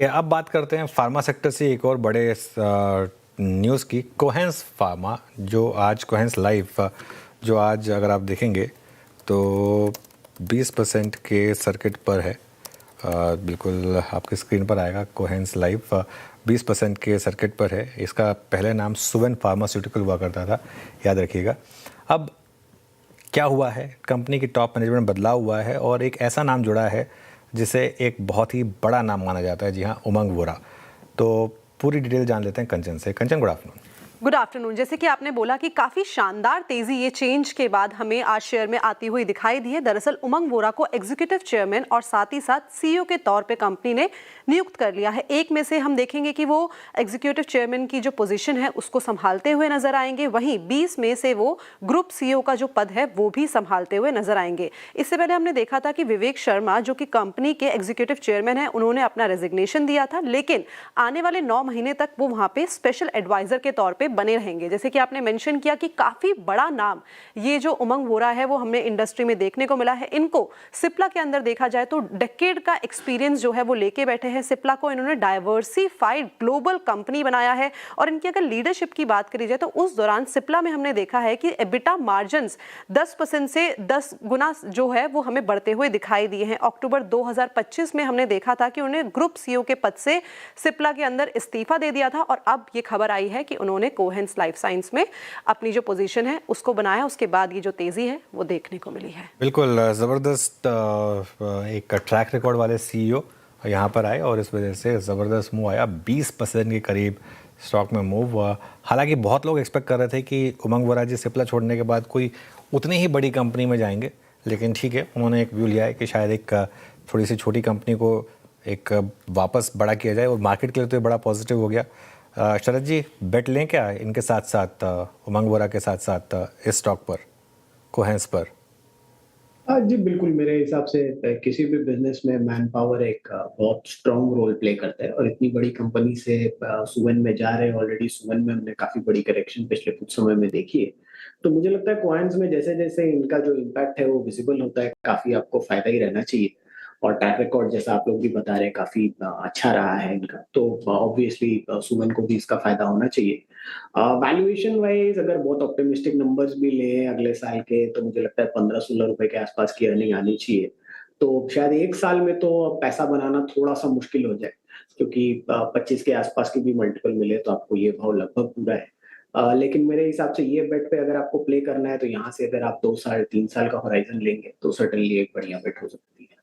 अब बात करते हैं फार्मा सेक्टर से एक और बड़े न्यूज़ की। कोहेंस फार्मा जो आज कोहेंस लाइफ जो आज अगर आप देखेंगे तो 20% के सर्किट पर है। बिल्कुल आपकी स्क्रीन पर आएगा। कोहेंस लाइफ 20% के सर्किट पर है। इसका पहले नाम सुवेन फार्मास्यूटिकल हुआ करता था, याद रखिएगा। अब क्या हुआ है, कंपनी की टॉप मैनेजमेंट बदलाव हुआ है और एक ऐसा नाम जुड़ा है जिसे एक बहुत ही बड़ा नाम माना जाता है। जी हाँ, उमंग वोरा। तो पूरी डिटेल जान लेते हैं कंचन से। कंचन, गुड आफ्टरनून। Good afternoon. जैसे कि आपने बोला कि काफी शानदार तेजी ये चेंज के बाद हमें आज शेयर में आती हुई दिखाई दी है। दरअसल उमंग वोरा को एग्जीक्यूटिव चेयरमैन और साथ ही साथ सीईओ के तौर पे कंपनी ने नियुक्त कर लिया है। एक में से हम देखेंगे कि वो एग्जीक्यूटिव चेयरमैन की जो पोजीशन है उसको संभालते हुए नजर आएंगे, वहीं 20 में से वो ग्रुप सीईओ का जो पद है वो भी संभालते हुए नजर आएंगे। इससे पहले हमने देखा था कि विवेक शर्मा जो कि कंपनी के एग्जीक्यूटिव चेयरमैन है, उन्होंने अपना रेजिग्नेशन दिया था, लेकिन आने वाले 9 महीने तक वो वहां पे स्पेशल एडवाइजर के तौर पे बने रहेंगे। जैसे कि आपने मेंशन किया कि काफी बड़ा नाम ये जो उमंग वोरा है वो हमने इंडस्ट्री में देखने को मिला है। इनको सिप्ला के अंदर देखा जाए तो डेकेड का एक्सपीरियंस जो है वो लेके बैठे हैं। सिप्ला को इन्होंने डाइवर्सिफाइड ग्लोबल कंपनी बनाया है और इनकी अगर लीडरशिप की बात करी जाए तो उस दौरान सिप्ला में हमने देखा है कि एबिटा मार्जिन्स 10% से 10 गुना जो है वो हमें बढ़ते हुए दिखाई दिए हैं। अक्टूबर 2025 में हमने देखा था कि उन्हें ग्रुप सीईओ के पद से सिप्ला के अंदर इस्तीफा दे दिया था और अब ये खबर आई है कि उन्होंने कोहेंस लाइफ साइंस में अपनी जो पोजीशन है उसको बनाया। उसके बाद ये जो तेजी है वो देखने को मिली है। बिल्कुल ज़बरदस्त एक ट्रैक रिकॉर्ड वाले सीईओ यहाँ पर आए और इस वजह से ज़बरदस्त मूव आया। 20% के करीब स्टॉक में मूव हुआ। हालांकि बहुत लोग एक्सपेक्ट कर रहे थे कि उमंग वोरा जी सिप्ला छोड़ने के बाद कोई उतनी ही बड़ी कंपनी में जाएंगे, लेकिन ठीक है, उन्होंने एक व्यू लिया है कि शायद एक थोड़ी सी छोटी कंपनी को एक वापस बड़ा किया जाए और मार्केट के लिए तो ये बड़ा पॉजिटिव हो गया। शरद जी, बेट लें क्या इनके साथ साथ उमंग वोरा के साथ साथ इस स्टॉक पर, कोहेंस पर? जी बिल्कुल, मेरे हिसाब से किसी भी बिजनेस में मैन पावर एक बहुत स्ट्रांग रोल प्ले करता है और इतनी बड़ी कंपनी से सुवेन में जा रहे हैं। ऑलरेडी सुवेन में हमने काफी बड़ी करेक्शन पिछले कुछ समय में देखी है। तो मुझे लगता है कॉइन्स में जैसे जैसे इनका जो इम्पैक्ट है वो विजिबल होता है, काफी आपको फायदा ही रहना चाहिए। और ट्रैक रिकॉर्ड जैसा आप लोग भी बता रहे हैं काफी अच्छा रहा है इनका, तो ऑब्वियसली सुवेन को भी इसका फायदा होना चाहिए। वैल्यूएशन वाइज अगर बहुत ऑप्टिमिस्टिक नंबर्स भी लें अगले साल के, तो मुझे लगता है 15-16 रुपए के आसपास की अर्निंग आनी चाहिए। तो शायद 1 साल में तो पैसा बनाना थोड़ा-सा मुश्किल हो जाए, क्योंकि 25 के आसपास की भी मल्टीपल मिले तो आपको ये भाव लगभग पूरा है। लेकिन मेरे हिसाब से ये बेट पे अगर आपको प्ले करना है तो यहाँ से अगर आप 2 साल, 3 साल का होराइज़न लेंगे तो सर्टेनली एक बढ़िया बेट हो सकती है।